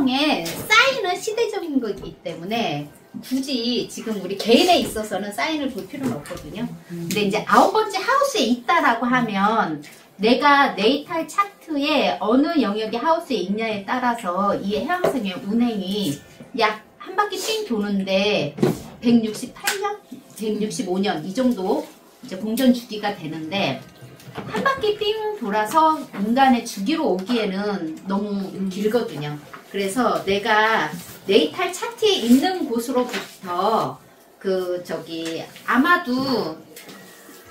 해왕성에 사인은 시대적인 거기 때문에 굳이 지금 우리 개인에 있어서는 사인을 볼 필요는 없거든요. 근데 이제 9번째 하우스에 있다라고 하면 내가 네이탈 차트에 어느 영역의 하우스에 있냐에 따라서 이 해왕성의 운행이 약 한 바퀴 삥 도는데 168년? 165년 이 정도 이제 공전 주기가 되는데 한 바퀴 삥 돌아서 인간의 주기로 오기에는 너무 길거든요. 그래서 내가 네이탈 차트에 있는 곳으로부터 아마도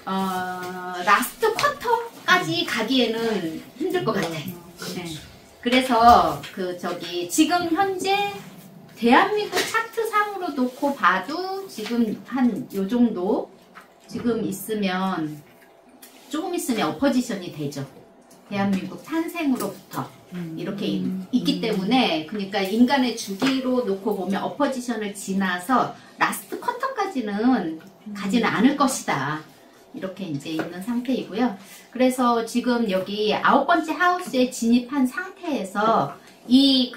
라스트 쿼터까지 가기에는 힘들 것 같아요. 네. 그래서 지금 현재 대한민국 차트 상으로 놓고 봐도 지금 한 요 정도 지금 있으면 조금 있으면 어퍼지션이 되죠. 대한민국 탄생으로부터 이렇게 있기 때문에 그러니까 인간의 주기로 놓고 보면 어퍼지션을 지나서 라스트 쿼터까지는 가지는 않을 것이다. 이렇게 이제 있는 상태이고요. 그래서 지금 여기 9번째 하우스에 진입한 상태에서 이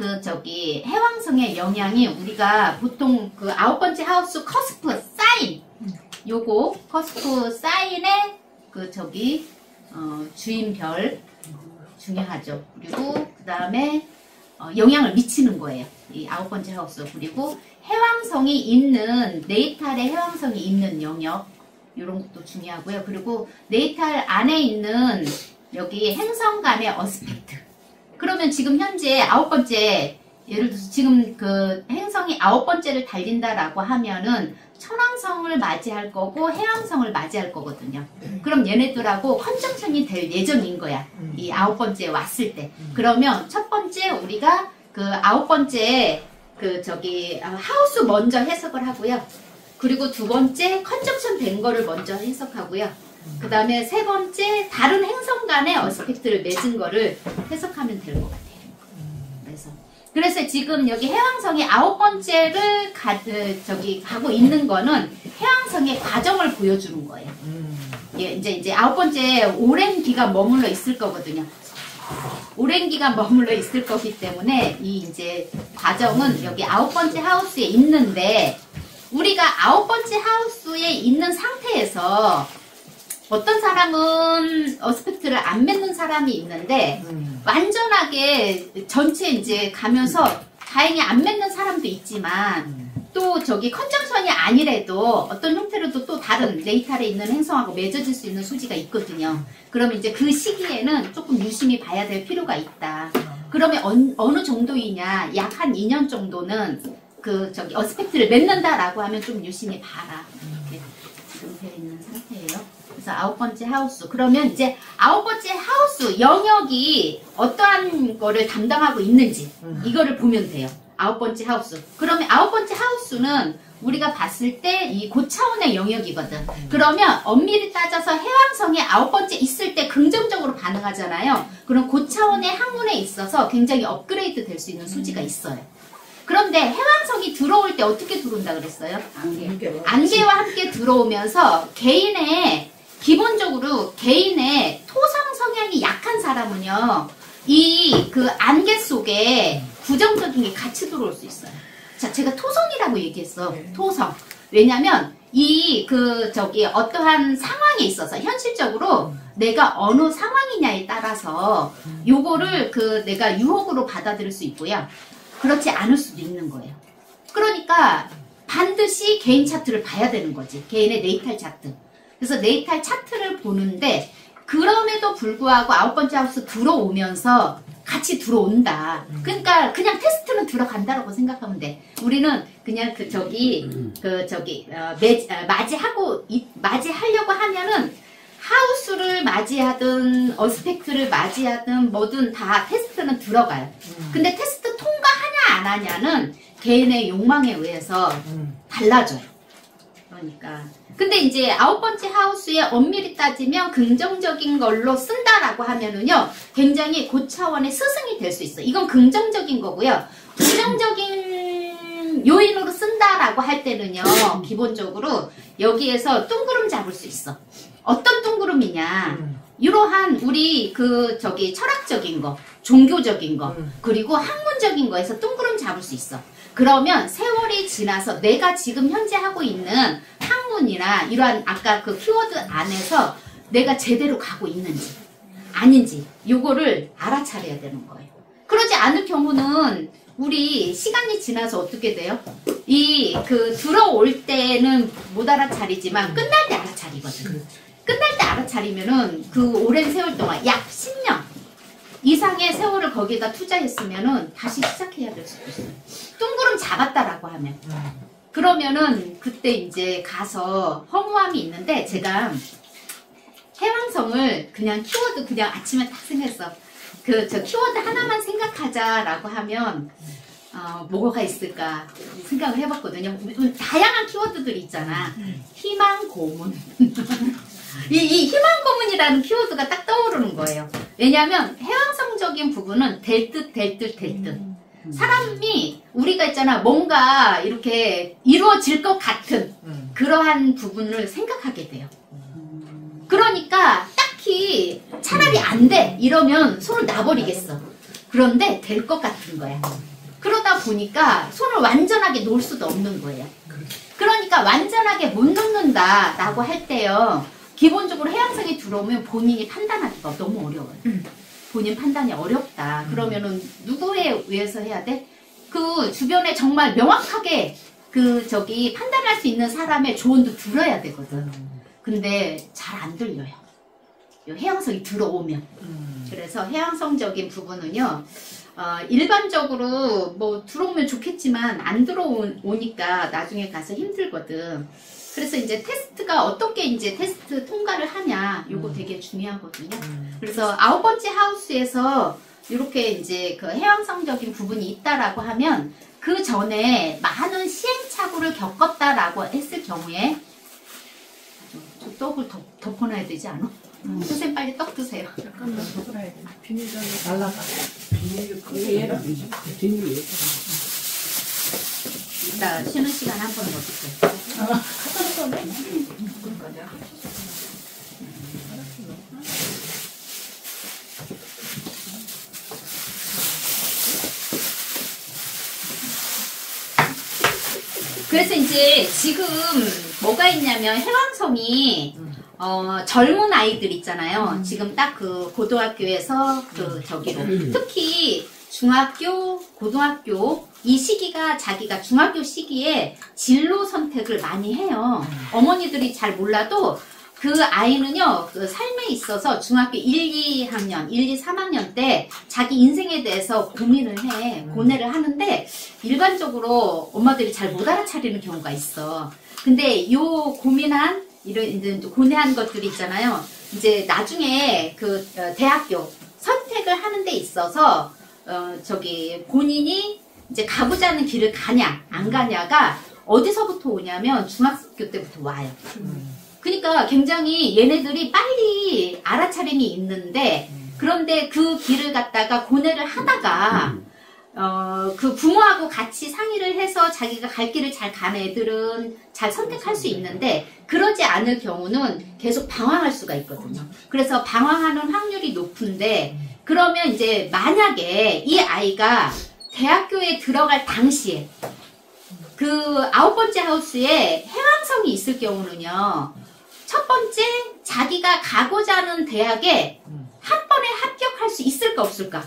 해왕성의 영향이 우리가 보통 9번째 하우스 커스프 사인 요거 커스프 사인의 주인별 중요하죠. 그리고 그 다음에 영향을 미치는 거예요. 이 9번째 하우스. 그리고 해왕성이 있는 네이탈의 해왕성이 있는 영역 이런 것도 중요하고요. 그리고 네이탈 안에 있는 여기 행성 간의 어스펙트. 그러면 지금 현재 9번째 예를 들어서 지금 행성이 9번째를 달린다라고 하면은 천왕성을 맞이할 거고 해왕성을 맞이할 거거든요. 그럼 얘네들하고 컨정션이 될 예정인 거야. 이 9번째에 왔을 때. 그러면 첫 번째 우리가 9번째 하우스 먼저 해석을 하고요. 그리고 두 번째 컨정션 된 거를 먼저 해석하고요. 그 다음에 세 번째 다른 행성 간의 어스펙트를 맺은 거를 해석하면 될 것 같아요. 그래서 지금 여기 해왕성이 9번째를 가고 있는 거는 해왕성의 과정을 보여주는 거예요. 이제 9번째 오랜 기간 머물러 있을 거거든요. 오랜 기간 머물러 있을 거기 때문에 이 이제 과정은 여기 9번째 하우스에 있는데 우리가 9번째 하우스에 있는 상태에서 어떤 사람은 어스펙트를 안 맺는 사람이 있는데 완전하게 전체 이제 가면서 다행히 안 맺는 사람도 있지만 또 컨정션이 아니래도 어떤 형태로도 또 다른 네이탈에 있는 행성하고 맺어질 수 있는 수지가 있거든요. 그러면 이제 그 시기에는 조금 유심히 봐야 될 필요가 있다. 그러면 어느 정도이냐? 약 한 2년 정도는 어스펙트를 맺는다라고 하면 좀 유심히 봐라. 이렇게 지금 되어 있는 상태예요. 그래서 9번째 하우스. 그러면 이제 9번째 하우스 영역이 어떠한 거를 담당하고 있는지 이거를 보면 돼요. 9번째 하우스. 그러면 9번째 하우스는 우리가 봤을 때 이 고차원의 영역이거든. 그러면 엄밀히 따져서 해왕성에 9번째 있을 때 긍정적으로 반응하잖아요. 그럼 고차원의 학문에 있어서 굉장히 업그레이드 될 수 있는 수지가 있어요. 그런데 해왕성이 들어올 때 어떻게 들어온다 그랬어요? 안개와 함께 들어오면서 기본적으로 개인의 토성 성향이 약한 사람은요, 안개 속에 부정적인 게 같이 들어올 수 있어요. 자, 제가 토성이라고 얘기했어. 토성. 왜냐면, 어떠한 상황에 있어서, 현실적으로 내가 어느 상황이냐에 따라서, 요거를 내가 유혹으로 받아들일 수 있고요. 그렇지 않을 수도 있는 거예요. 그러니까, 반드시 개인 차트를 봐야 되는 거지. 개인의 네이탈 차트. 그래서 네이탈 차트를 보는데 그럼에도 불구하고 9번째 하우스 들어오면서 같이 들어온다. 그러니까 그냥 테스트는 들어간다라고 생각하면 돼. 우리는 그냥 맞이하려고 하면은 하우스를 맞이하든 어스펙트를 맞이하든 뭐든 다 테스트는 들어가요. 근데 테스트 통과하냐 안 하냐는 개인의 욕망에 의해서 달라져요. 그러니까 근데 이제 9번째 하우스에 엄밀히 따지면 긍정적인 걸로 쓴다라고 하면은요 굉장히 고차원의 스승이 될 수 있어. 이건 긍정적인 거고요. 부정적인 요인으로 쓴다라고 할 때는요 기본적으로 여기에서 뚱구름 잡을 수 있어. 어떤 뚱구름이냐? 이러한 우리 철학적인 거, 종교적인 거, 그리고 학문적인 거에서 뜬구름 잡을 수 있어. 그러면 세월이 지나서 내가 지금 현재 하고 있는 학문이나 이러한 아까 그 키워드 안에서 내가 제대로 가고 있는지 아닌지 요거를 알아차려야 되는 거예요. 그러지 않을 경우는 우리 시간이 지나서 어떻게 돼요? 들어올 때는 못 알아차리지만 끝날 때 알아차리거든. 끝날 때 알아차리면은 그 오랜 세월 동안 약 10년 이상의 세월을 거기다 투자했으면은 다시 시작해야 될 수도 있어요. 뜬구름 잡았다라고 하면. 그러면은 그때 이제 가서 허무함이 있는데 제가 해왕성을 그냥 키워드 그냥 아침에 딱 생각했어. 저 키워드 하나만 생각하자라고 하면 뭐가 있을까 생각을 해봤거든요. 다양한 키워드들이 있잖아. 희망 고문. 이 희망 고문이라는 키워드가 딱 떠오르는 거예요. 왜냐하면 해왕성적인 부분은 될 듯. 사람이 우리가 있잖아 뭔가 이렇게 이루어질 것 같은 그러한 부분을 생각하게 돼요. 그러니까 딱히 차라리 안 돼 이러면 손을 놔버리겠어. 그런데 될 것 같은 거야. 그러다 보니까 손을 완전하게 놓을 수도 없는 거예요. 그러니까 완전하게 못 놓는다 라고 할 때요, 기본적으로 해왕성이 들어오면 본인이 판단하기가 너무 어려워요. 본인 판단이 어렵다. 그러면은 누구에 의해서 해야 돼? 그 주변에 정말 명확하게 판단할 수 있는 사람의 조언도 들어야 되거든. 근데 잘 안 들려요. 해왕성이 들어오면. 그래서 해왕성적인 부분은요, 일반적으로 뭐 들어오면 좋겠지만 안 들어오니까 나중에 가서 힘들거든. 그래서 이제 테스트가 어떻게 이제 테스트 통과를 하냐, 요거 되게 중요하거든요. 그래서 9번째 하우스에서 이렇게 이제 그 해왕성적인 부분이 있다라고 하면 그 전에 많은 시행착오를 겪었다라고 했을 경우에 저 떡을 덮어놔야 되지 않아? 선생님 빨리 떡 드세요. 잠깐만 덮어놔야 돼. 비닐전에 날라가. 비닐이 얘라. 비닐이 얘라. 이따 쉬는 시간 한 번 더 드세요. 그래서 이제 지금 뭐가 있냐면 해왕성이 젊은 아이들 있잖아요. 지금 딱 그 고등학교에서 저기로 특히 중학교, 고등학교 이 시기가 자기가 중학교 시기에 진로 선택을 많이 해요. 어머니들이 잘 몰라도 그 아이는요, 그 삶에 있어서 중학교 1, 2학년, 1, 2, 3학년 때 자기 인생에 대해서 고민을 해. 고뇌를 하는데 일반적으로 엄마들이 잘 못 알아차리는 경우가 있어. 근데 요 고민한 이런 이제 고뇌한 것들이 있잖아요. 이제 나중에 대학교 선택을 하는 데 있어서 본인이 이제 가고자 하는 길을 가냐 안 가냐가 어디서부터 오냐면 중학교 때부터 와요. 그러니까 굉장히 얘네들이 빨리 알아차림이 있는데, 그런데 그 길을 갖다가 고뇌를 하다가 그 부모하고 같이 상의를 해서 자기가 갈 길을 잘 가는 애들은 잘 선택할 수 있는데, 그러지 않을 경우는 계속 방황할 수가 있거든요. 그래서 방황하는 확률이 높은데, 그러면 이제 만약에 이 아이가 대학교에 들어갈 당시에 그 9번째 하우스에 해왕성이 있을 경우는요, 첫 번째 자기가 가고자 하는 대학에 한 번에 합격할 수 있을까 없을까?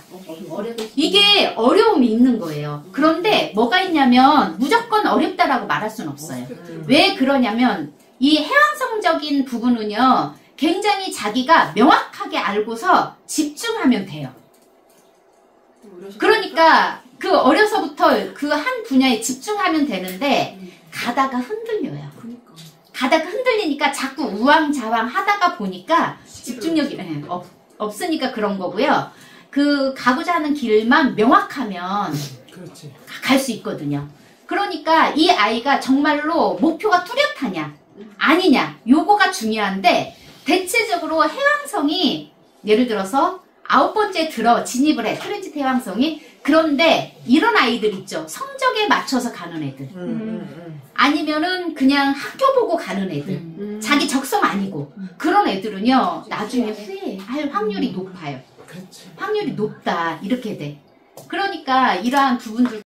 이게 어려움이 있는 거예요. 그런데 뭐가 있냐면 무조건 어렵다라고 말할 수는 없어요. 왜 그러냐면 이 해왕성적인 부분은요, 굉장히 자기가 명확하게 알고서 집중하면 돼요. 그러니까 그 어려서부터 그 한 분야에 집중하면 되는데 가다가 흔들려요. 가다가 흔들리니까 자꾸 우왕좌왕 하다가 보니까 집중력이 없으니까 그런 거고요. 그 가고자 하는 길만 명확하면 갈 수 있거든요. 그러니까 이 아이가 정말로 목표가 뚜렷하냐 아니냐 요거가 중요한데, 대체적으로 해왕성이 예를 들어서 9번째 진입을 해, 트랜지트 해왕성이. 그런데 이런 아이들 있죠. 성적에 맞춰서 가는 애들. 아니면은 그냥 학교 보고 가는 애들. 자기 적성 아니고. 그런 애들은요, 나중에 후회해. 할 확률이 높아요. 그렇지. 확률이 높다 이렇게 돼. 그러니까 이러한 부분들